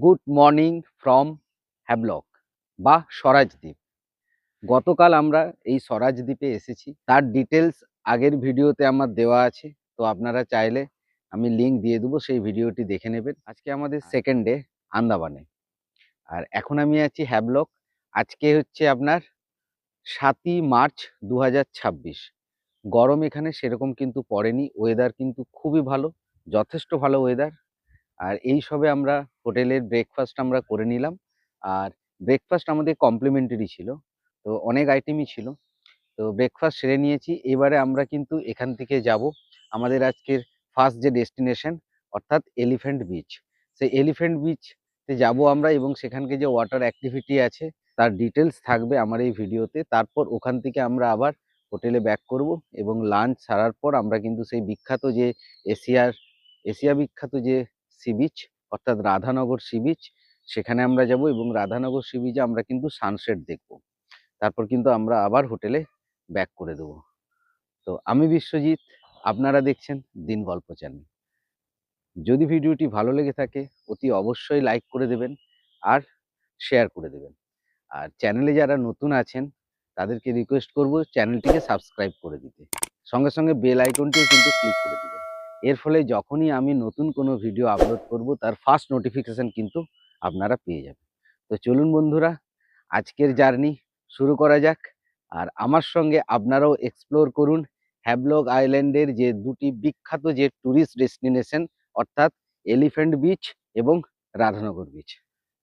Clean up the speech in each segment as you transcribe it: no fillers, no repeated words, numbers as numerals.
Good morning from Havelock বা স্বরাজ দ্বীপ। গতকাল আমরা এই স্বরাজ দ্বীপে এসেছি, তার ডিটেলস আগের ভিডিওতে আমার দেওয়া আছে, তো আপনারা চাইলে আমি লিঙ্ক দিয়ে দেবো, সেই ভিডিওটি দেখে নেবেন। আজকে আমাদের সেকেন্ড ডে আন্দামানে, আর এখন আমি আছি হ্যাভলক। আজকে হচ্ছে আপনার 7ই মার্চ 2026। গরম এখানে সেরকম কিন্তু পড়েনি, ওয়েদার কিন্তু খুবই ভালো, যথেষ্ট ভালো ওয়েদার। আর এই সবে আমরা হোটেলের ব্রেকফাস্ট আমরা করে নিলাম, আর ব্রেকফাস্ট আমাদের কমপ্লিমেন্টারি ছিল, তো অনেক আইটেমই ছিল। তো ব্রেকফাস্ট সেরে নিয়েছি। এবারে আমরা কিন্তু এখান থেকে যাব আমাদের আজকের ফার্স্ট যে ডেস্টিনেশন, অর্থাৎ এলিফ্যান্ট বিচ। সেই এলিফ্যান্ট বিচতে যাব আমরা, এবং সেখানকে যে ওয়াটার অ্যাক্টিভিটি আছে তার ডিটেলস থাকবে আমার এই ভিডিওতে। তারপর ওখান থেকে আমরা আবার হোটেলে ব্যাক করব, এবং লাঞ্চ সারার পর আমরা কিন্তু সেই বিখ্যাত যে এশিয়া বিখ্যাত যে সি বিচ, অর্থাৎ রাধানগর সি বিচ, সেখানে আমরা যাব, এবং রাধানগর সি বিচে আমরা কিন্তু সানসেট দেখব। তারপর কিন্তু আমরা আবার হোটেলে ব্যাক করে দেবো। তো আমি বিশ্বজিৎ, আপনারা দেখছেন দিন গল্প চ্যানেল। যদি ভিডিওটি ভালো লেগে থাকে অতি অবশ্যই লাইক করে দেবেন আর শেয়ার করে দেবেন। আর চ্যানেলে যারা নতুন আছেন তাদেরকে রিকোয়েস্ট করব চ্যানেলটিকে সাবস্ক্রাইব করে দিতে, সঙ্গে সঙ্গে বেল আইকনটিও কিন্তু ক্লিক করে দিবেন। এর ফলে যখনই আমি নতুন কোনো ভিডিও আপলোড করব তার ফার্স্ট নোটিফিকেশন কিন্তু আপনারা পেয়ে যাবেন। তো চলুন বন্ধুরা, আজকের জার্নি শুরু করা যাক। আর আমার সঙ্গে আপনারাও এক্সপ্লোর করুন হ্যাভলক আইল্যান্ডের যে দুটি বিখ্যাত যে ট্যুরিস্ট ডেস্টিনেশন, অর্থাৎ এলিফ্যান্ট বিচ এবং রাধানগর বিচ।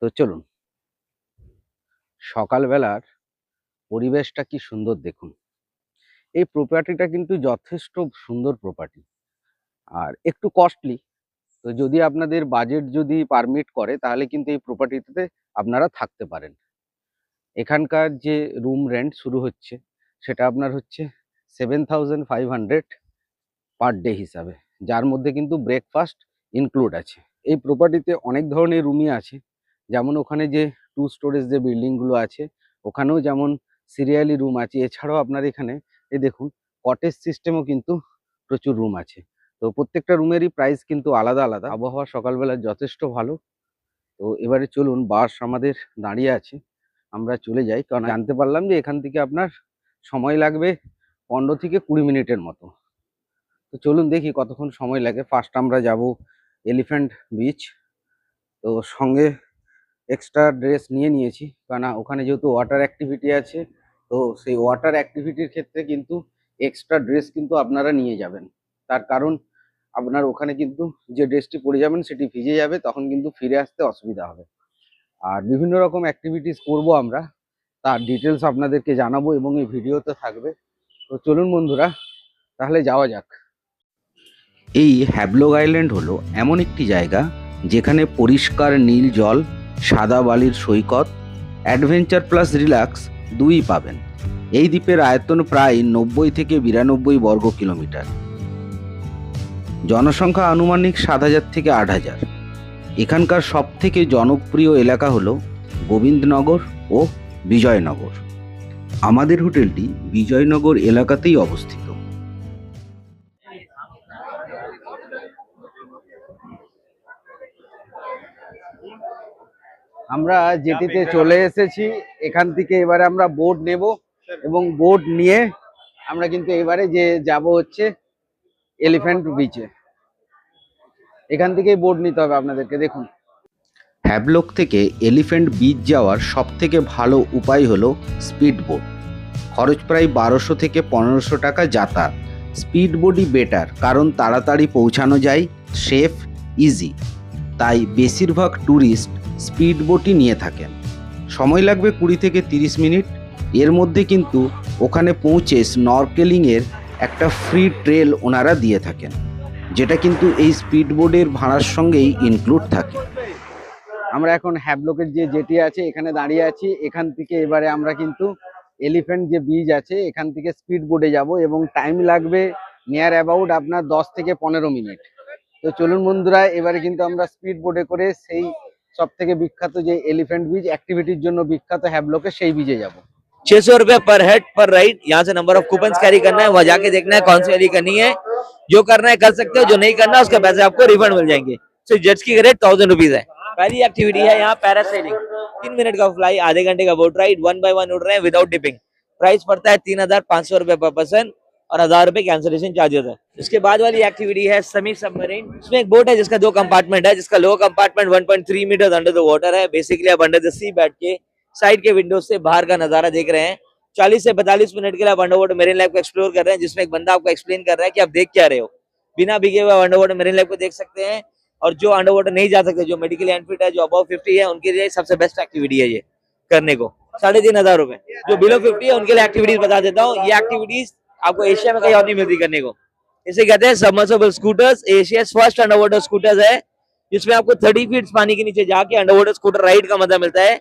তো চলুন। সকালবেলার পরিবেশটা কি সুন্দর দেখুন। এই প্রপার্টিটা কিন্তু যথেষ্ট সুন্দর প্রপার্টি, আর একটু কস্টলি। তো যদি আপনাদের বাজেট যদি পারমিট করে তাহলে কিন্তু এই প্রপার্টিতে আপনারা থাকতে পারেন। এখানকার যে রুম রেন্ট শুরু হচ্ছে সেটা আপনার হচ্ছে 7500 পার ডে হিসাবে, যার মধ্যে কিন্তু ব্রেকফাস্ট ইনক্লুড আছে। এই প্রপার্টিতে অনেক ধরনের রুমই আছে, যেমন ওখানে যে 2 স্টোরেজ যে বিল্ডিংগুলো আছে ওখানেও যেমন সিরিয়ালি রুম আছে। এছাড়াও আপনার এখানে এই দেখুন কটেজ সিস্টেমও কিন্তু প্রচুর রুম আছে। তো প্রত্যেকটা রুমেরই প্রাইস কিন্তু আলাদা আলাদা। আবহাওয়া সকালবেলা যথেষ্ট ভালো। তো এবারে চলুন, বাস আমাদের দাঁড়িয়ে আছে, আমরা চলে যাই। কারণ জানতে পারলাম যে এখান থেকে আপনার সময় লাগবে 15 থেকে 20 মিনিটের মতো। তো চলুন দেখি কতক্ষণ সময় লাগে। ফার্স্ট আমরা যাব এলিফ্যান্ট বিচ। তো সঙ্গে এক্সট্রা ড্রেস নিয়ে নিয়েছি, কারণ ওখানে যেহেতু ওয়াটার অ্যাক্টিভিটি আছে, তো সেই ওয়াটার অ্যাক্টিভিটির ক্ষেত্রে কিন্তু এক্সট্রা ড্রেস কিন্তু আপনারা নিয়ে যাবেন। তার কারণ আপনার ওখানে কিন্তু যে ড্রেসটি পরে যাবেন সেটি ভিজে যাবে, তখন কিন্তু ফিরে আসতে অসুবিধা হবে। আর বিভিন্ন রকম অ্যাক্টিভিটিস করব আমরা, তার ডিটেলস আপনাদেরকে জানাবো এবং এই ভিডিওতে থাকবে। তো চলুন বন্ধুরা, তাহলে যাওয়া যাক। এই হ্যাভলক আইল্যান্ড হলো এমন একটি জায়গা যেখানে পরিষ্কার নীল জল, সাদা বালির সৈকত, অ্যাডভেঞ্চার প্লাস রিল্যাক্স দুই পাবেন। এই দ্বীপের আয়তন প্রায় 90 থেকে 92 বর্গ কিলোমিটার। জনসংখ্যা আনুমানিক 7000 থেকে 8000। এখানকার সবথেকে জনপ্রিয় এলাকা হলো গোবিন্দনগর ও বিজয়নগর। আমাদের হোটেলটি বিজয়নগর এলাকাতেই অবস্থিত। আমরা জেটিতে চলে এসেছি। এখান থেকে এবারে আমরা বোট নেব, এবং বোট নিয়ে আমরা কিন্তু এবারে যে যাব হচ্ছে এলিফ্যান্ট বিচে। এখান থেকেই বোট নিতে হবে আপনাদেরকে। দেখুন, হ্যাভলক থেকে এলিফ্যান্ট বিচ যাওয়ার সব থেকে ভালো উপায় হলো স্পিড বোট। খরচ প্রায় 1200 থেকে 1500 টাকা যাতায়াত। স্পিড বোটই বেটার, কারণ তাড়াতাড়ি পৌঁছানো যায়, সেফ, ইজি। তাই বেশিরভাগ ট্যুরিস্ট স্পিড বোটই নিয়ে থাকেন। সময় লাগবে 20 থেকে 30 মিনিট। এর মধ্যে কিন্তু ওখানে পৌঁছে স্নরকেলিংয়ের একটা ফ্রি ট্রেল ওনারা দিয়ে থাকেন, যেটা কিন্তু এই স্পিড বোটের ভাড়ার সঙ্গেই ইনক্লুড থাকে। আমরা এখন হ্যাভলকের যে জেটি আছে এখানে দাঁড়িয়ে আছি। এখান থেকে এবারে আমরা কিন্তু এলিফ্যান্ট যে বিচ আছে এখান থেকে স্পিড বোটে যাব, এবং টাইম লাগবে নিয়ার অ্যাবাউট আপনার 10 থেকে 15 মিনিট। তো চলুন বন্ধুরা, এবারে কিন্তু আমরা স্পিড বোটে করে সেই সব থেকে বিখ্যাত যে এলিফ্যান্ট বিচ, অ্যাক্টিভিটির জন্য বিখ্যাত হ্যাভলকে, সেই বিচে যাব। 600 रुपए पर हेड पर राइड। यहाँ से नंबर ऑफ कूपन्स कैरी करना है, वहाँ जाके देखना है कौन सी वाली करनी है। जो करना है कर सकते हो, जो नहीं करना उसके पैसे आपको रिफंड मिल जाएंगे। सो जेट्स की रेट 1000 रुपीज है। पहली एक्टिविटी है यहाँ पैरासेलिंग, 3 मिनट का फ्लाई, आधे घंटे का बोट राइड, 1 बाय 1 उड़ रहे हैं विदाउट डिपिंग। प्राइस पड़ता है 3,500 रुपए पर पर्सन और 1,000 रुपए कैंसिलेशन चार्जेस है। उसके बाद वाली एक्टिविटी है सेमी सबमरीन। इसमें एक बोट है जिसका 2 कंपार्टमेंट है, जिसका lower compartment 1.3 metre under the water है। बेसिकली आप अंडर द सी बैठ के साइड के विंडो से बाहर का नजारा देख रहे हैं। 40 से 45 मिनट के लिए आप अंडर वाटर मेरीन लाइफ को एक्सप्लोर कर रहे हैं, जिसमें एक बंदा आपको एक्सप्लेन कर रहा है कि आप देख क्या रहे हो। बिना भीगे हुए अंडर वाटर मेरीन लाइफ को देख सकते हैं। और जो अंडर वाटर नहीं जा सकते, जो मेडिकली अनफिट है, जो अबव 50 है, उनके लिए सबसे बेस्ट एक्टिविटी है ये करने को। 3,500 रुपए। जो बिलो 50 है उनके लिए एक्टिविटीज बता देता हूँ। ये एक्टिविटीज आपको एशिया में कहीं और नहीं मिलती करने को। इसे कहते हैं submersible scooters. Asia first under water scooters है जिसमें आपको 30 फीट पानी के नीचे जाके अंडर वाटर स्कूटर राइड का मजा मिलता है,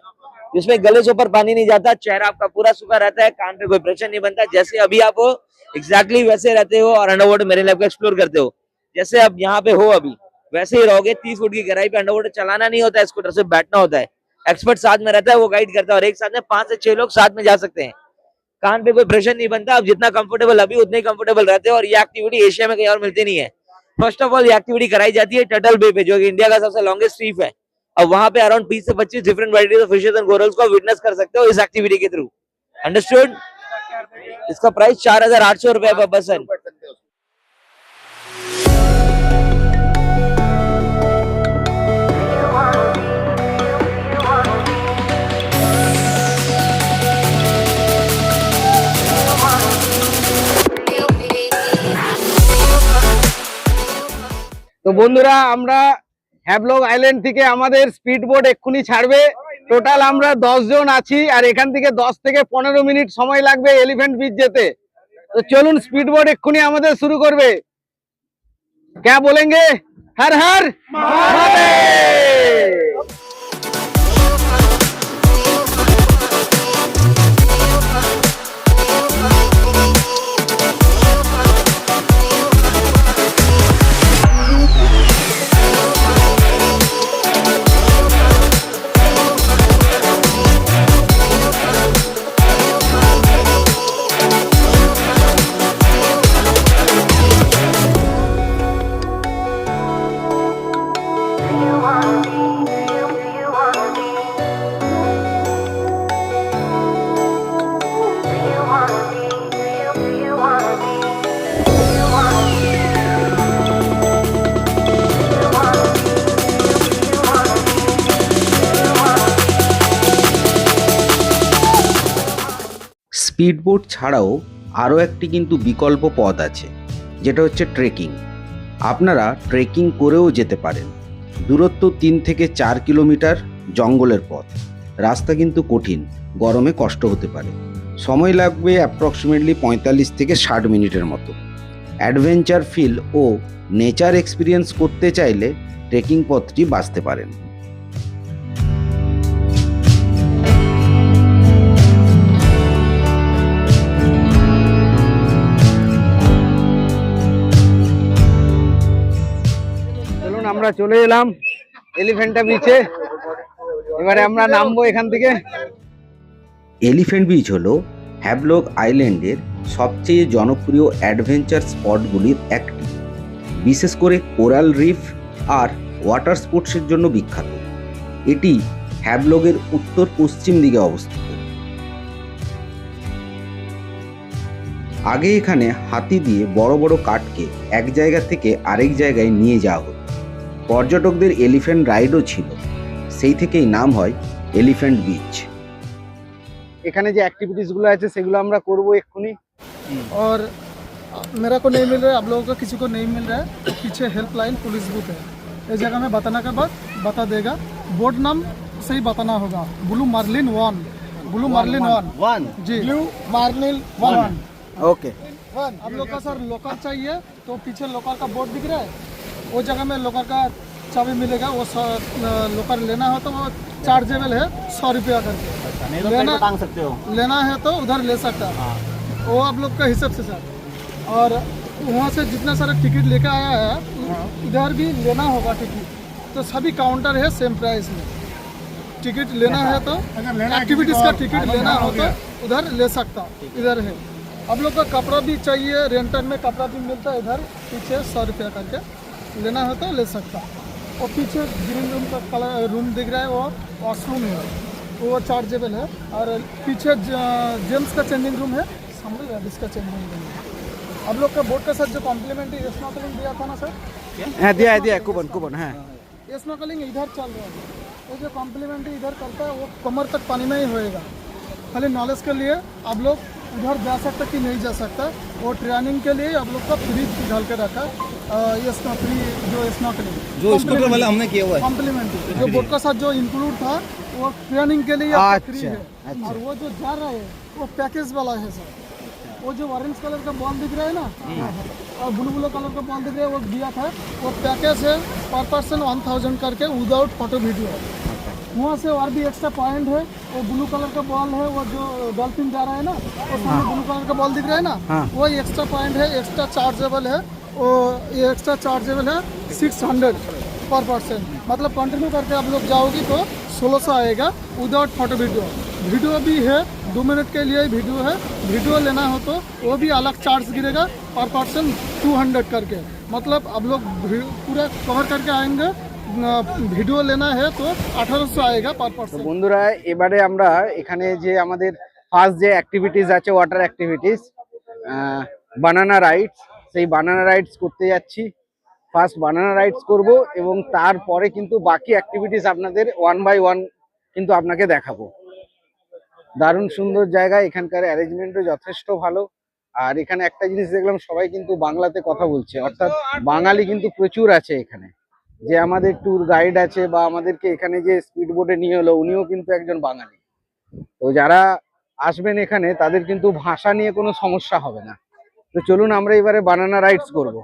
जिसमें गले से ऊपर पानी नहीं जाता, चेहरा आपका पूरा सूखा रहता है, कान पे कोई प्रेशर नहीं बनता। जैसे अभी आप एग्जैक्टली वैसे रहते हो और अंडर वाटर मेरीन लाइफ को एक्सप्लोर करते हो, जैसे आप यहाँ पे हो अभी वैसे ही रहोगे। 30 फुट की गहराई पे अंडर वाटर चलाना नहीं होता है, स्कूटर से बैठना होता है। एक्सपर्ट साथ में रहता है, वो गाइड करता है और एक साथ में 5 से 6 लोग साथ में जा सकते हैं। कान पे कोई प्रेशर नहीं बनता, आप जितना कंफर्टेबल अभी उतने ही कंफर्टेबल रहते हो। और ये एक्टिविटी एशिया में कहीं और मिलती नहीं है। फर्स्ट ऑफ ऑल ये एक्टिविटी कराई जाती है टर्टल बे पे, जो कि इंडिया का सबसे लॉन्गेस्ट रीफ है। और वहां पे अराउंड 20 से 25 different varieties of fishes and corals को विटनेस कर सकते हो इस एक्टिविटी के थ्रू। अंडरस्टूड? इसका प्राइस 4,800 रुपए पर पर्सन। তো বন্ধুরা, আমরা হ্যাভলক আইল্যান্ড থেকে আমাদের স্পিড বোট এক্ষুনি ছাড়বে। টোটাল আমরা 10 জন আছি আর এখান থেকে 10 থেকে 15 মিনিট সময় লাগবে এলিফ্যান্ট বিচ যেতে। তো চলুন, স্পিড বোট এক্ষুনি আমাদের শুরু করবে। क्या बोलेंगे? हर हर महादेव। স্পিড বোট ছাড়াও আরও একটি কিন্তু বিকল্প পথ আছে, যেটা হচ্ছে ট্রেকিং। আপনারা ট্রেকিং করেও যেতে পারেন। দূরত্ব 3 থেকে 4 কিলোমিটার জঙ্গলের পথ। রাস্তা কিন্তু কঠিন, গরমে কষ্ট হতে পারে। সময় লাগবে অ্যাপ্রক্সিমেটলি 45 থেকে 60 মিনিটের মতো। অ্যাডভেঞ্চার ফিল ও নেচার এক্সপিরিয়েন্স করতে চাইলে ট্রেকিং পথটি বাছতে পারেন। আমরা চলে এলাম এলিফ্যান্টা বিচে। এবারে আমরা নামবো এখান থেকে। এলিফ্যান্ট বিচ হলো হ্যাভলক আইল্যান্ডের সবচেয়ে জনপ্রিয় অ্যাডভেঞ্চার স্পটগুলির একটি। বিশেষ করে কোরাল রিফ আর ওয়াটার স্পোর্টসের জন্য বিখ্যাত। এটি হ্যাভলকের উত্তর পশ্চিম দিকে অবস্থিত। আগে এখানে হাতি দিয়ে বড় বড় কাঠকে এক জায়গা থেকে আরেক জায়গায় নিয়ে যাওয়া হতো। পর্যটকদের এলিফ্যান্ট রাইডও ছিল, সেই থেকেই নাম হয় এলিফ্যান্ট বিচ। এখানে যে অ্যাক্টিভিটিস গুলো আছে সেগুলো আমরা করব এক্ষুনি। और मेरा को नहीं मिल रहा है, आप लोगों को किसी को नहीं मिल रहा है, पीछे हेल्पलाइन पुलिस बूथ है। इस जगह में बताने के बाद बता देगा। बोर्ड नाम सही बताना होगा, ब्लू मार्लिन 1, ब्लू मार्लिन 1 जी, ब्लू मार्लिन 1 ओके। आप लोग का सर लोकल चाहिए तो पीछे लोकल का बोर्ड दिख रहा है, वो जगह में लोकल का चाबी मिलेगा। वो लोकल लेना हो तो वो चार्जेबल है 100 रुपया करके। लेना है तो उधर ले सकता है, वो आप लोग का हिसाब से सर। और वहाँ से जितना सारा टिकट लेके आया है इधर भी लेना होगा टिकट, तो सभी काउंटर है सेम प्राइस में। टिकट लेना है तो एक्टिविटीज़ का टिकट लेना हो तो उधर ले सकता, इधर है। आप लोग का कपड़ा भी चाहिए, रेंटल में कपड़ा भी मिलता है इधर पीछे 100 रुपया करके। लेना है तो ले सकता। वो पीछे ग्रीन रूम का कलर रूम दिख रहा है, वो वॉशरूम है, वो चार्जेबल है। और पीछे जेम्स का चेंजिंग रूम है, समझ रहे इसका चेंजिंग रूम है। आप लोग का बोट के साथ जो कॉम्प्लीमेंट्री स्नॉर्कलिंग दिया था ना सर, হ্যাঁ दिया कूपन হ্যাঁ ये स्नॉर्कलिंग इधर चल रहा है। वो जो कॉम्प्लीमेंट्री इधर करता है वो कमर तक पानी में ही होएगा। खाली नॉलेज के लिए आप लोग उधर जा सकते कि नहीं जा सकता, वो ट्रेनिंग के लिए आप लोग का फ्री डाल के रखा। ये फ्री जो स्नॉर्कलिंग जो स्नॉर्कल वाला हमने किया हुआ है कॉम्प्लीमेंट्री जो बोट का साथ जो इंक्लूड था वो ट्रेनिंग के लिए फ्री है। अच्छा। और वो जो जा रहा है वो पैकेज वाला है सर। वो जो ऑरेंज कलर का बॉल दिख रहा है ना और ब्लू कलर का बॉल दिख रहा है वो दिया था, वो पैकेज है पर पर्सन 1000 करके विदाउट फोटो वीडियो। वहाँ से और भी एक्स्ट्रा पॉइंट है, वो ब्लू कलर का बॉल है, वो जो डॉल्फिन जा रहा है ना वो सामने ब्लू कलर का बॉल दिख रहा है ना, वो एक्स्ट्रा पॉइंट है, एक्स्ट्रा चार्जेबल है। वो ये एक्स्ट्रा चार्जेबल है 600 पर पर्सन। मतलब कंटिन्यू करके आप लोग जाओगी तो 1600 आएगा विदाउट फोटो वीडियो। वीडियो भी है 2 मिनट के लिए वीडियो है, वीडियो लेना हो तो वो भी अलग चार्ज गिरेगा पर पर्सन 200 करके। मतलब आप लोग पूरा कवर करके आएंगे, ভিডিও लेना है तो 1800 आएगा पर তো पर्सन। বন্ধুরা এবারে আমরা এখানে যে আমাদের ফার্স্ট যে অ্যাক্টিভিটিস আছে ওয়াটার অ্যাক্টিভিটিস বানানা রাইডস, সেই বানানা রাইডস করতে যাচ্ছি। ফার্স্ট বানানা রাইডস করব এবং তারপরে কিন্তু বাকি অ্যাক্টিভিটিস আপনাদের 1 বাই 1 কিন্তু আপনাকে দেখাবো। দারুণ সুন্দর জায়গা, এখানকার অ্যারেঞ্জমেন্টও যথেষ্ট ভালো। আর এখানে একটা জিনিস দেখলাম সবাই কিন্তু বাংলাতে কথা বলছে, অর্থাৎ বাঙালি কিন্তু প্রচুর আছে এখানে। যে আমাদের ট্যুর গাইড আছে বা আমাদেরকে এখানে যে স্পিড বোটে নিয়ে এলো উনিও কিন্তু একজন বাঙালি। তো যারা আসবেন এখানে তাদের কিন্তু ভাষা নিয়ে কোনো সমস্যা হবে না। তো চলুন আমরা এবারে বানানা রাইডস করব।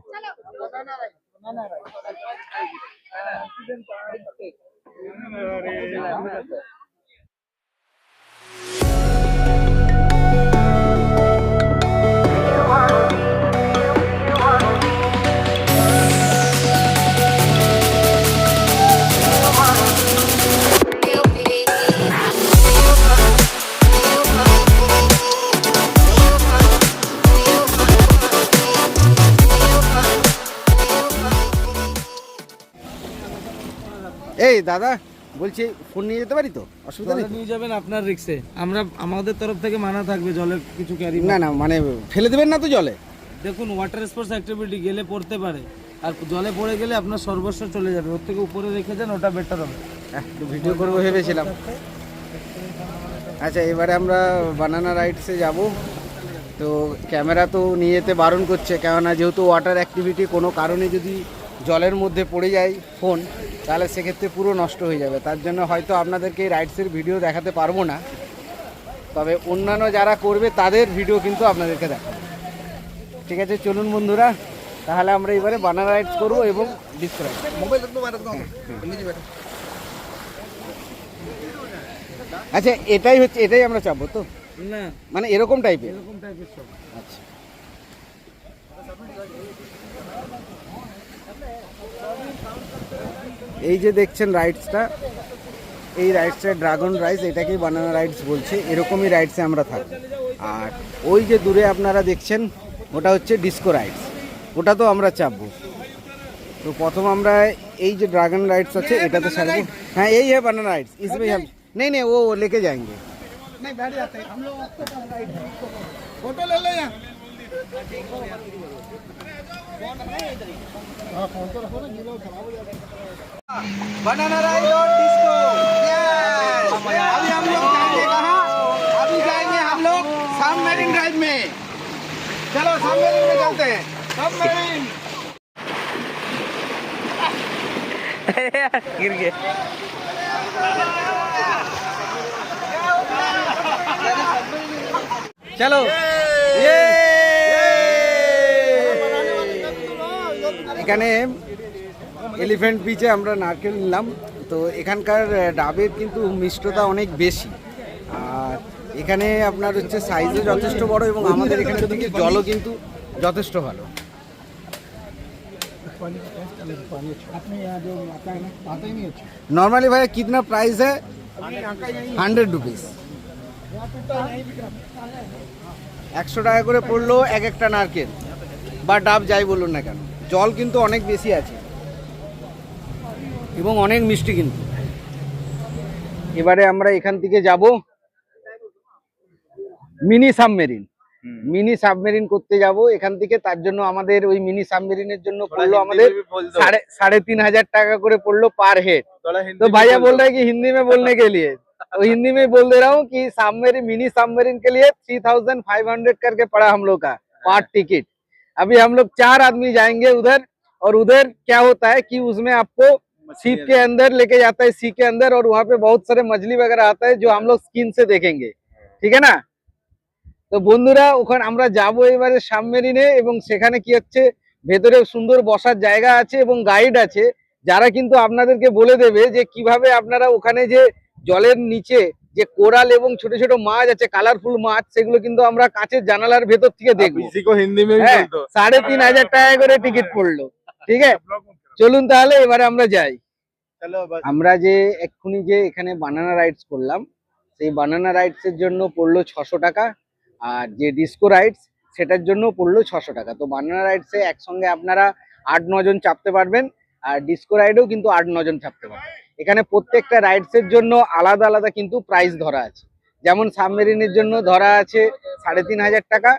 এই দাদা বলছি ফোন নিয়ে যেতে পারি তো, অসুবিধা নেই? নিয়ে যাবেন আপনার রিক্সে, আমরা আমাদের তরফ থেকে মানা থাকবে জলের কিছু ক্যারি না না মানে ফেলে দেবেন না তো জলে? দেখুন ওয়াটার স্পোর্টস অ্যাক্টিভিটি গেলে পড়তে পারে, আর জলে পড়ে গেলে আপনার সর্বস্ব চলে যাবে। ওর থেকে উপরে রেখে দেন, ওটা বেটার হবে। একটু ভিডিও করবো ভেবেছিলাম। আচ্ছা এবারে আমরা বানানা রাইডসে যাব। তো ক্যামেরা তো নিয়ে যেতে বারণ করছে, কেননা যেহেতু ওয়াটার অ্যাক্টিভিটি, কোনো কারণে যদি জলের মধ্যে পড়ে যায় ফোন তাহলে সেক্ষেত্রে পুরো নষ্ট হয়ে যাবে। তার জন্য হয়তো আপনাদেরকে এই রাইডসের ভিডিও দেখাতে পারবো না, তবে অন্যান্য যারা করবে তাদের ভিডিও কিন্তু আপনাদেরকে দেখাবো। ঠিক আছে চলুন বন্ধুরা, তাহলে আমরা এবারে বানানা রাইডস করবো এবং ডিস্কো রাইড। আচ্ছা এটাই আমরা চাপবো তো, না মানে এরকম টাইপের? এরকম টাইপের সব। আচ্ছা এই যে দেখছেন রাইডসটা, এই রাইডসটা ড্রাগন রাইডস, এটাকেই বানানা রাইডস বলছে। এরকমই রাইডসে আমরা থাকবো। আর ওই যে দূরে আপনারা দেখছেন ওটা হচ্ছে ডিস্কো রাইডস, ওটা তো আমরা চাপবো। তো প্রথম আমরা এই যে ড্রাগন রাইডস আছে এটাতে ছাড়বো। হ্যাঁ এই হ্যাঁ বানানা রাইডস इसमें हम नहीं वो लेके जाएंगे। नहीं बैठ जाते हैं हम लोग, फोटो ले ले यहाँ। हाँ फोन तो रखो ना, गीला खराब हो जाता है। बनाना राइड और डिस्को। अभी हम लोग जाएंगे कहाँ? अभी जाएंगे हम लोग सबमरीन राइड में। चलो सबमरीन में चलते हैं। सबमरीन गिर गए। चलो এখানে এলিফ্যান্ট বিচে আমরা নারকেল নিলাম। তো এখানকার ডাবের কিন্তু মিষ্টতা অনেক বেশি, আর এখানে আপনার হচ্ছে সাইজও যথেষ্ট বড় এবং আমাদের এখানে থেকে জলও কিন্তু যথেষ্ট ভালো। नॉर्मली भैया कितना प्राइस है? 100 रुपीज। 100 টাকা করে পড়লো এক একটা নারকেল বা ডাব যাই বলুন না কেন। জল কিন্তু অনেক বেশি আছে। এবং অনেক মিষ্টি কিন্তু। এবারে আমরা এখান থেকে যাব মিনি সাবমেরিন করতে যাব এখান থেকে। তার জন্য আমাদের ওই মিনি সাবমেরিনের জন্য পড়লো আমাদের 3,500 টাকা করে পড়লো পার हेड। तो भैया बोल रहे हैं कि हिंदी में बोलने के लिए, तो हिंदी में बोल दे रहा हूँ कि सबमरीन मिनी सबमरीन के लिए 3,500 करके पड़ा हम लोग का पार टिकट। अभी हम लोग 4 आदमी जाएंगे उधर, और उधर क्या होता है कि उसमें आपको सीप के अंदर लेके जाता है, सी के अंदर, और वहाँ पे बहुत सारे मछली वगैरह आता है जो हम लोग स्किन से देखेंगे, ठीक है ना। তো বন্ধুরা ওখানে আমরা যাবো এবারে সাবমেরিনে, এবং সেখানে কি হচ্ছে ভেতরে সুন্দর বসার জায়গা আছে এবং গাইড আছে যারা কিন্তু আপনাদেরকে বলে দেবে যে কিভাবে আপনারা ওখানে যে জলের নিচে যে কোরাল এবং ছোট ছোট মাছ আছে, কালারফুল মাছ, সেগুলো কিন্তু আমরা কাঁচের জানালার ভেতর থেকে দেখবো। হিন্দি में 3,500 টাকা করে টিকিট পড়লো, ঠিক আছে। চলুন তাহলে এবারে আমরা যাই। আমরা যে এক্ষুনি যে এখানে বানানা রাইডস করলাম, সেই বানানা রাইডস এর জন্য পড়লো 600 টাকা, আর যে ডিস্কো রাইডস সেটার জন্য পড়লো 600 টাকা। তো বানানা রাইডসে একসঙ্গে আপনারা 8-9 জন চাপতে পারবেন, আর ডিস্কো রাইডেও কিন্তু 8-9 জন চাপতে পারবেন। এখানে প্রত্যেকটা রাইডস এর জন্য আলাদা আলাদা কিন্তু প্রাইস ধরা আছে। যেমন সাবমেরিনের জন্য ধরা আছে 3,500 টাকা,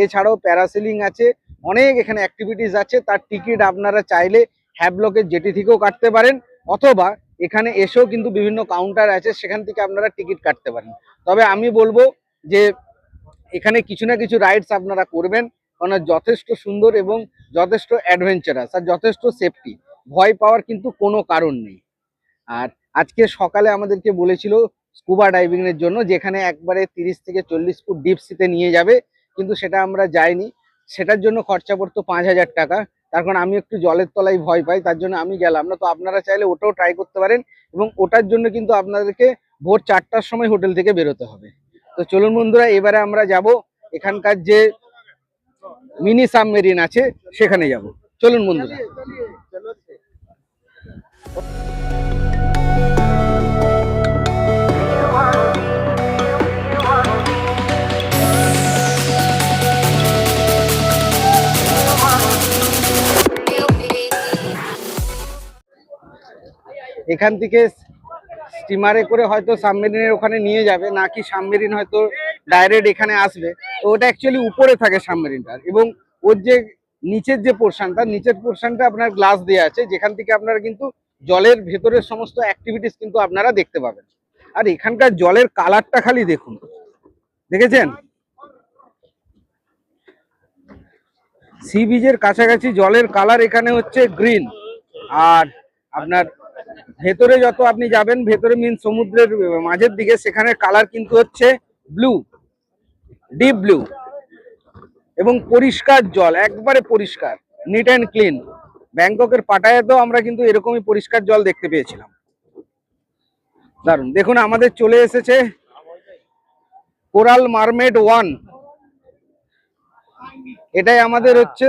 এছাড়াও প্যারাসেলিং আছে, অনেক এখানে অ্যাক্টিভিটিস আছে। তার টিকিট আপনারা চাইলে হ্যাভলকের জেটি থেকেও কাটতে পারেন, অথবা এখানে এসেও কিন্তু বিভিন্ন কাউন্টার আছে, সেখান থেকে আপনারা টিকিট কাটতে পারেন। তবে আমি বলবো যে এখানে কিছু না কিছু রাইডস আপনারা করবেন, কারণ যথেষ্ট সুন্দর এবং যথেষ্ট অ্যাডভেঞ্চারাস আর যথেষ্ট সেফটি, ভয় পাওয়ার কিন্তু কোনো কারণ নেই। আর আজকে সকালে আমাদেরকে বলেছিল স্কুবা ডাইভিং এর জন্য, যেখানে একবারে 30 থেকে 40 ফুট ডিপ সিতে নিয়ে যাবে, কিন্তু সেটা আমরা যাইনি। সেটার জন্য খরচা পড়তো 5,000 টাকা। তার কারণ আমি একটু জলের তলায় ভয় পাই, তার জন্য আমি গেলাম না। তো আপনারা চাইলে ওটাও ট্রাই করতে পারেন, এবং ওটার জন্য কিন্তু আপনাদেরকে ভোর 4টার সময় হোটেল থেকে বেরোতে হবে। তো চলুন বন্ধুরা, এবারে আমরা যাব এখানকার যে মিনি সাবমেরিন আছে সেখানে যাব। চলুন বন্ধুরা। এখান থেকে স্টিমারে করে হয়তো সাবমেরিনের ওখানে নিয়ে যাবে, নাকি সাবমেরিন হয়তো ডাইরেক্ট এখানে আসবে। তো ওটা অ্যাকচুয়ালি উপরে থাকে সাবমেরিনটার, এবং ওর যে নিচের যে পোর্শনটা, নিচের পোর্শনটা আপনার গ্লাস দেওয়া আছে, যেখান থেকে আপনারা কিন্তু জলের ভেতরের সমস্ত অ্যাক্টিভিটিস কিন্তু আপনারা দেখতে পাবেন। আর এখানকার জলের কালারটা খালি দেখুন, দেখেছেন? সি বিচের কাছাকাছি জলের কালার এখানে হচ্ছে গ্রিন, আর আপনার ভেতরে যত আপনি যাবেন, ভেতরে মিন সমুদ্রের মাঝের দিকে, সেখানে কালার কিন্তু হচ্ছে ব্লু, ডিপ ব্লু, এবং পরিষ্কার জল, একবারে পরিষ্কার, নিট অ্যান্ড ক্লিন। ব্যাংককের পাটায়াতেও আমরা কিন্তু এরকমই পরিষ্কার জল দেখতে পেয়েছিলাম। দারুন। দেখুন আমাদের চলে এসেছে কোরাল মারমেড 1, এটাই আমাদের হচ্ছে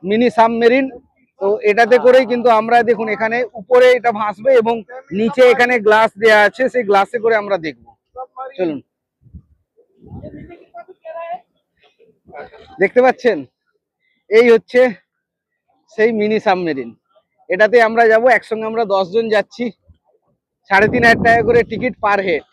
মিনি সাবমেরিন। তো এটাতে করেই কিন্তু আমরা দেখুন এখানে উপরে এটা ভাসবে, এবং নিচে এখানে গ্লাস দেয়া আছে, সেই গ্লাসে করে আমরা দেখব। চলুন, দেখতে পাচ্ছেন এই হচ্ছে সেই মিনি সাবমেরিন। এটাতে আমরা যাব, একসঙ্গে আমরা 10 জন যাচ্ছি, 3,500 টাকা করে টিকিট পার হেড।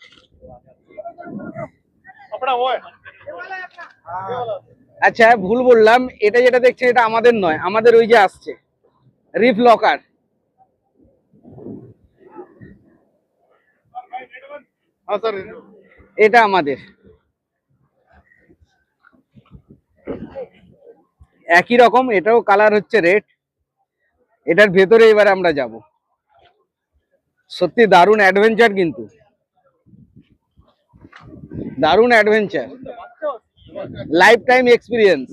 আচ্ছা ভুল বললাম, এটা যেটা দেখছেন এটা আমাদের নয়, আমাদের ওই যে আসছে রিফ লকার। এটা আমাদের একই রকম, এটাও কালার হচ্ছে রেড। এটার ভেতরে এবার আমরা যাব। সত্যি দারুণ অ্যাডভেঞ্চার, কিন্তু দারুণ adventure, life time experience.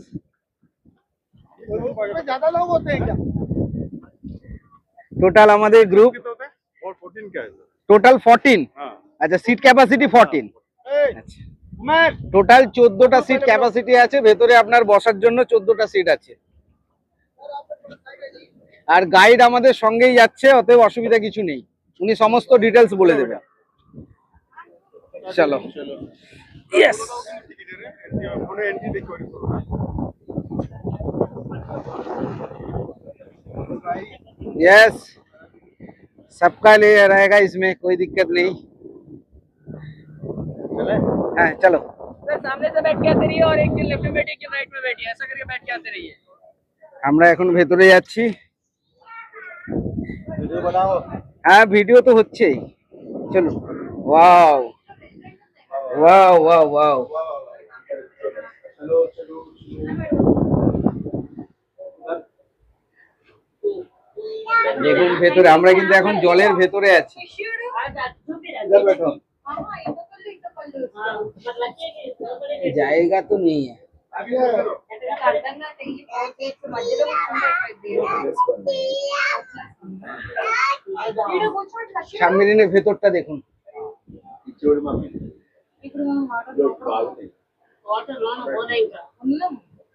Total हमारे ग्रुप टोटल 14। अच्छा सीट कैपेसिटी 14। টোটাল 14টা সিট ক্যাপাসিটি আছে, ভেতরে আপনার বসার জন্য 14টা সিট আছে। আর গাইড আমাদের সঙ্গেই যাচ্ছে, অতএব অসুবিধা কিছু নেই, উনি সমস্ত ডিটেলস বলে দেবেন। চলো, ইয়েস। ইয়েস, सबका ले रहेगा, इसमें कोई दिक्कत नहीं। हाँ चलो। सर सामने से बैठ के आते रहिए और एक दिन लेफ्ट में बैठिए, एक दिन राइट में बैठिए, ऐसा करके बैठ के आते रहिए। আমরা এখন ভেতরে যাচ্ছি। হ্যাঁ ভিডিও তো হচ্ছেই, চলো। ওয়াও ওয়াও ওয়াও ওয়াও, দেখুন ভেতরে, আমরা কিন্তু এখন জলের ভেতরে আছি। জায়গা তো নেই। সামনের দিনের ভেতরটা দেখুন।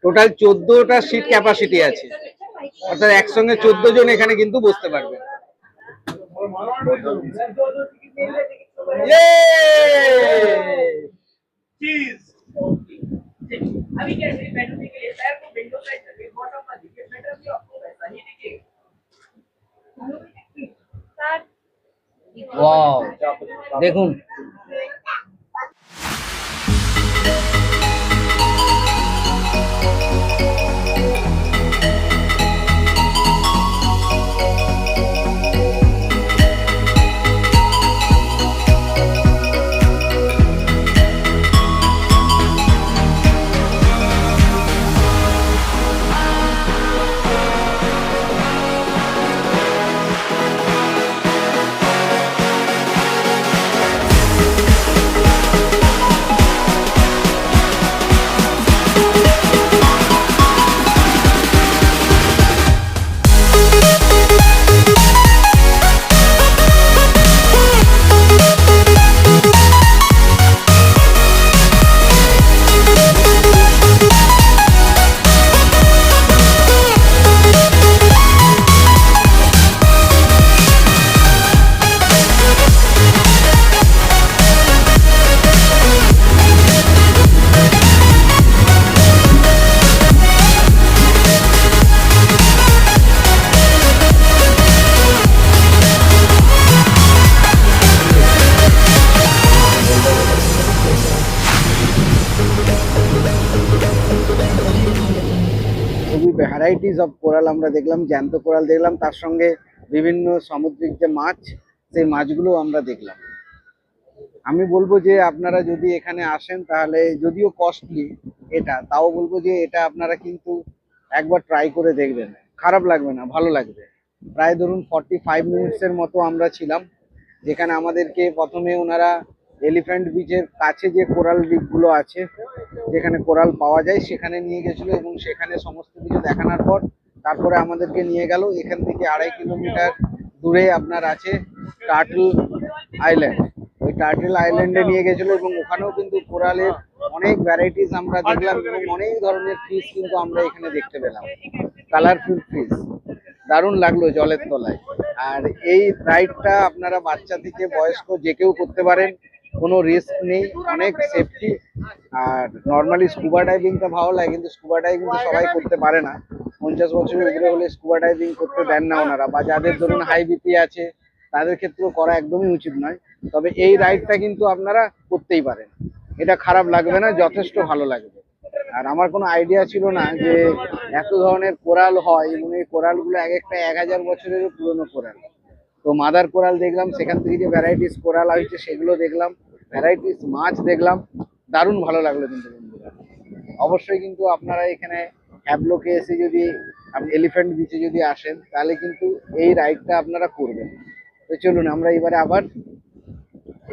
টোটাল 14টা সিট ক্যাপাসিটি আছে, অর্থাৎ একসঙ্গে 14 জন এখানে কিন্তু বসতে পারবে। अभी क्या है बैठने के लिए पैर को विंडो साइड करके बॉटम पर देखिए, बेटर भी आपको वैसा ही दिखेगा। ওয়াও দেখুন, খুবই ভ্যারাইটিস অফ কোরাল আমরা দেখলাম, জ্যান্ত কোরাল দেখলাম, তার সঙ্গে বিভিন্ন সামুদ্রিক যে মাছ, সেই মাছগুলো আমরা দেখলাম। আমি বলবো যে আপনারা যদি এখানে আসেন তাহলে, যদিও কস্টলি এটা, তাও বলবো যে এটা আপনারা কিন্তু একবার ট্রাই করে দেখবেন, খারাপ লাগবে না, ভালো লাগবে। প্রায় ধরুন 45 মিনিটসের মতো আমরা ছিলাম, যেখানে আমাদেরকে প্রথমে ওনারা এলিফ্যান্ট বিচের কাছে যে কোরাল দ্বীপগুলো আছে, যেখানে কোরাল পাওয়া যায়, সেখানে নিয়ে গেছিলো এবং সেখানে সমস্ত কিছু দেখানোর পর তারপরে আমাদেরকে নিয়ে গেল এখান থেকে 2.5 কিলোমিটার দূরে আপনার আছে টার্টল আইল্যান্ড। ওই টার্টল আইল্যান্ডে নিয়ে গেছিলো এবং ওখানেও কিন্তু কোরালের অনেক ভ্যারাইটিস আমরা দেখলাম এবং অনেক ধরনের ফিশ কিন্তু আমরা এখানে দেখতে পেলাম, কালারফুল ফিশ। দারুণ লাগলো জলের তলায়। আর এই রাইডটা আপনারা বাচ্চা থেকে বয়স্ক যে কেউ করতে পারেন, কোনো রিস্ক নেই, অনেক সেফটি। আর নর্মালি স্কুবা ডাইভিংটা ভালো লাগে, কিন্তু স্কুবা ডাইভিং তো সবাই করতে পারে না। 50 বছরের উপরে হলে স্কুবা ডাইভিং করতে দেন না ওনারা, বা যাদের ধরুন হাই বিপি আছে তাদের ক্ষেত্রেও করা একদমই উচিত নয়। তবে এই রাইডটা কিন্তু আপনারা করতেই পারেন, এটা খারাপ লাগবে না, যথেষ্ট ভালো লাগবে। আর আমার কোনো আইডিয়া ছিল না যে এত ধরনের কোরাল হয় এবং এই কোরালগুলো এক একটা 1000 বছরেরও পুরনো কোরাল। তো মাদার কোরাল দেখলাম, সেখান থেকে যে ভ্যারাইটিস কোরাল হয়েছে সেগুলো দেখলাম, ভ্যারাইটিস মাছ দেখলাম, দারুণ ভালো লাগলো। কিন্তু বন্ধুরা অবশ্যই কিন্তু আপনারা এখানে হ্যাবলকে এসে যদি এলিফ্যান্ট বিচে যদি আসেন তাহলে কিন্তু এই রাইডটা আপনারা করবেন। তো চলুন আমরা এবারে আবার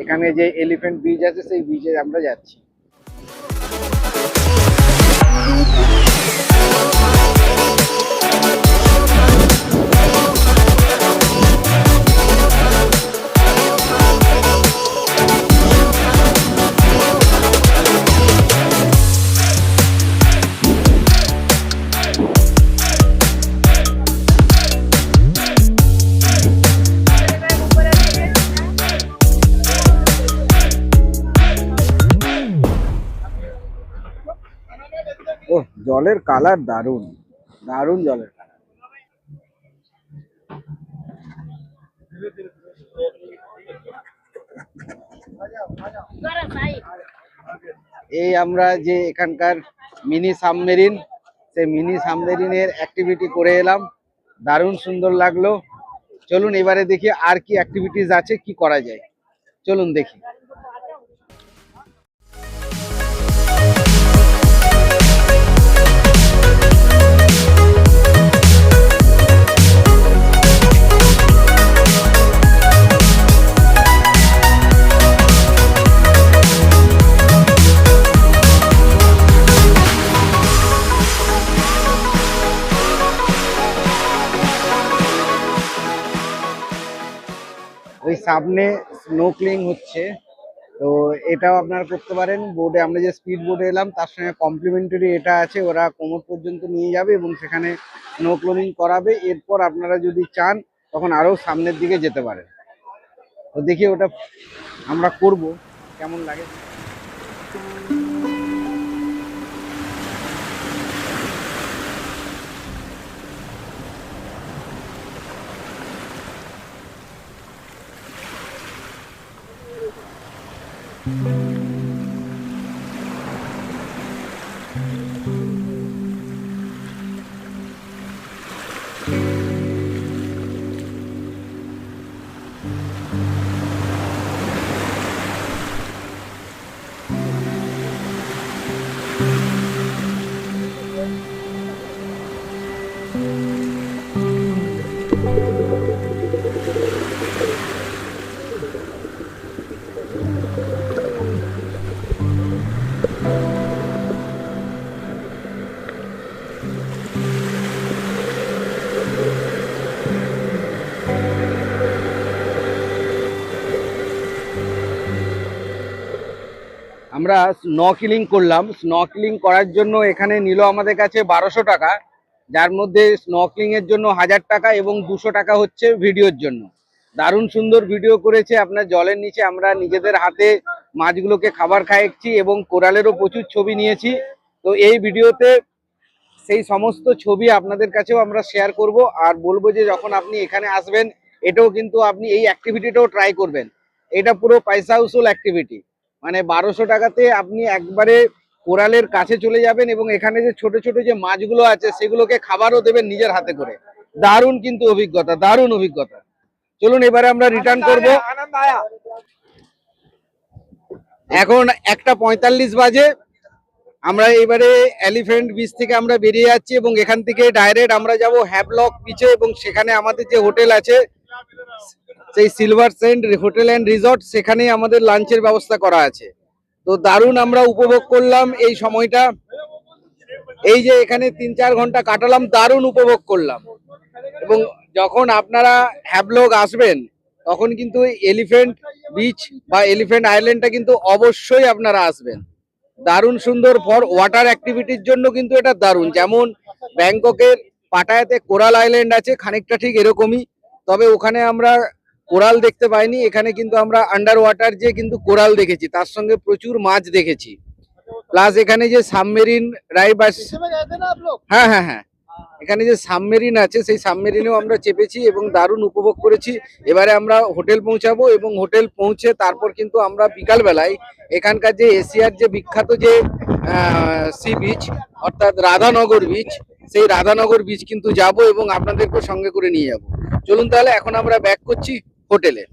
এখানে যে এলিফ্যান্ট বিচ আছে সেই বিচে আমরা যাচ্ছি। ও জলের কালার দারুণ, দারুণ জলের কালার। এই আমরা যে এখানকার মিনি সাবমেরিন, সেই মিনি সাবমেরিনের অ্যাক্টিভিটি করে এলাম, দারুণ সুন্দর লাগলো। চলুন এবারে দেখি আর কি অ্যাক্টিভিটিস আছে, কি করা যায়, চলুন দেখি। ওই সামনে স্নোক্লিং হচ্ছে, তো এটাও আপনারা করতে পারেন। বোর্ডে আমরা যে স্পিড বোর্ডে এলাম তার সঙ্গে কমপ্লিমেন্টারি এটা আছে, ওরা কোমর পর্যন্ত নিয়ে যাবে এবং সেখানে স্নোক্লিং করাবে। এরপর আপনারা যদি চান তখন আরো সামনের দিকে যেতে পারেন। তো দেখি ওটা আমরা করব, কেমন লাগে। আমরা স্নর্কেলিং করলাম। স্নর্কেলিং করার জন্য এখানে নিল আমাদের কাছে 1200 টাকা, যার মধ্যে স্নর্কেলিং এর জন্য 1000 টাকা এবং 200 টাকা হচ্ছে ভিডিওর জন্য। দারুণ সুন্দর ভিডিও করেছে। আপনার জলের নিচে আমরা নিজেদের হাতে মাছগুলোকে খাবার খাইয়েছি এবং কোরালেরও প্রচুর ছবি নিয়েছি। তো এই ভিডিওতে সেই সমস্ত ছবি আপনাদের কাছেও আমরা শেয়ার করব, আর বলবো যে যখন আপনি এখানে আসবেন এটাও কিন্তু আপনি এই অ্যাক্টিভিটিটাও ট্রাই করবেন। এটা পুরো পয়সা উসুল অ্যাক্টিভিটি, মানে 1200 টাকাতে আপনি একবারে কোরালের কাছে চলে যাবেন এবং এখানে যে ছোট ছোট যে মাছগুলো আছে সেগুলোকে খাবারও দেবেন নিজের হাতে করে। দারুণ কিন্তু অভিজ্ঞতা, দারুণ অভিজ্ঞতা। চলুন এবারে আমরা রিটার্ন করব। এখন 1:45 বাজে। আমরা এবারে এলিফ্যান্ট বিচ থেকে আমরা বেরিয়ে যাচ্ছি এবং এখান থেকে ডাইরেক্ট আমরা যাব হ্যাভলক বিচে এবং সেখানে আমাদের যে হোটেল আছে সেই Silver Sent hotel and resort, সেখানেই আমাদের লাঞ্চের ব্যবস্থা করা আছে। তো দারুণ আমরা উপভোগ করলাম এই সময়টা। এই যে এখানে 3-4 ঘন্টা কাটালাম, দারুণ উপভোগ করলাম। এবং যখন আপনারা হ্যাভলক আসবেন তখন কিন্তু এলিফ্যান্ট বিচ বা এলিফ্যান্ট আইল্যান্ডটা কিন্তু অবশ্যই আপনারা আসবেন। দারুণ সুন্দর ফর ওয়াটার অ্যাক্টিভিটির জন্য কিন্তু এটা দারুণ। যেমন ব্যাংককের পাটায়াতে কোরাল আইল্যান্ড আছে, খানিকটা ঠিক এরকমই, তবে ওখানে আমরা কোরাল দেখতে পাইনি। এখানে কিন্তু আমরা আন্ডার ওয়াটার যে কিন্তু কোরাল দেখেছি, তার সঙ্গে প্রচুর মাছ দেখেছি। প্লাস এখানে যে সাবমেরিন রাইড, হ্যাঁ হ্যাঁ হ্যাঁ, এখানে যে সাবমেরিন আছে সেই সাবমেরিনেও আমরা চেপেছি এবং দারুণ উপভোগ করেছি। এবারে আমরা হোটেল পৌঁছাবো এবং হোটেল পৌঁছে তারপর কিন্তু আমরা বিকাল বেলায় এখানকার যে এশিয়ার যে বিখ্যাত যে সি বিচ অর্থাৎ রাধানগর বিচ, সেই রাধানগর বিচ কিন্তু যাব এবং আপনাদেরকে সঙ্গে করে নিয়ে যাব। চলুন তাহলে এখন আমরা ব্যাক করছি হোটেলে।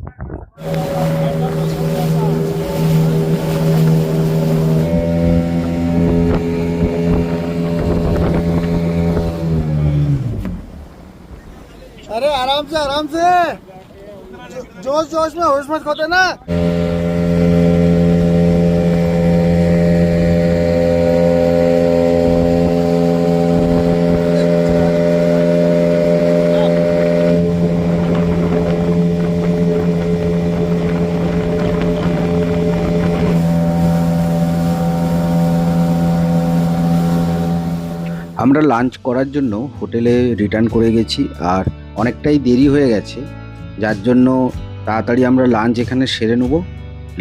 अरे आराम से जोश जोश में होश मत खोते ना। আমরা লাঞ্চ করার জন্য হোটেলে রিটার্ন করে গেছি, আর অনেকটাই দেরি হয়ে গেছে, যার জন্য তাড়াতাড়ি আমরা লাঞ্চ এখানে সেরে নেব।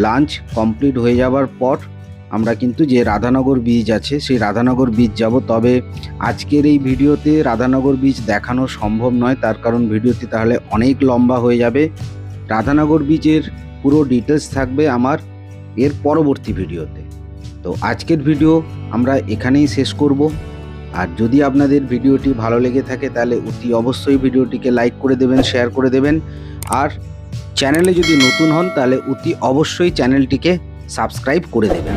লাঞ্চ কমপ্লিট হয়ে যাওয়ার পর আমরা কিন্তু যে রাধানগর বিচ আছে সেই রাধানগর বিচ যাব। তবে আজকের এই ভিডিওতে রাধানগর বিচ দেখানো সম্ভব নয়, তার কারণ ভিডিওটি তাহলে অনেক লম্বা হয়ে যাবে। রাধানগর বিচের পুরো ডিটেলস থাকবে আমার এর পরবর্তী ভিডিওতে। তো আজকের ভিডিও আমরা এখানেই শেষ করব। আর যদি আপনাদের ভিডিওটি ভালো লেগে থাকে তাহলে অতি অবশ্যই ভিডিওটিকে লাইক করে দেবেন, শেয়ার করে দেবেন। আর চ্যানেলে যদি নতুন হন তাহলে অতি অবশ্যই চ্যানেলটিকে সাবস্ক্রাইব করে দেবেন।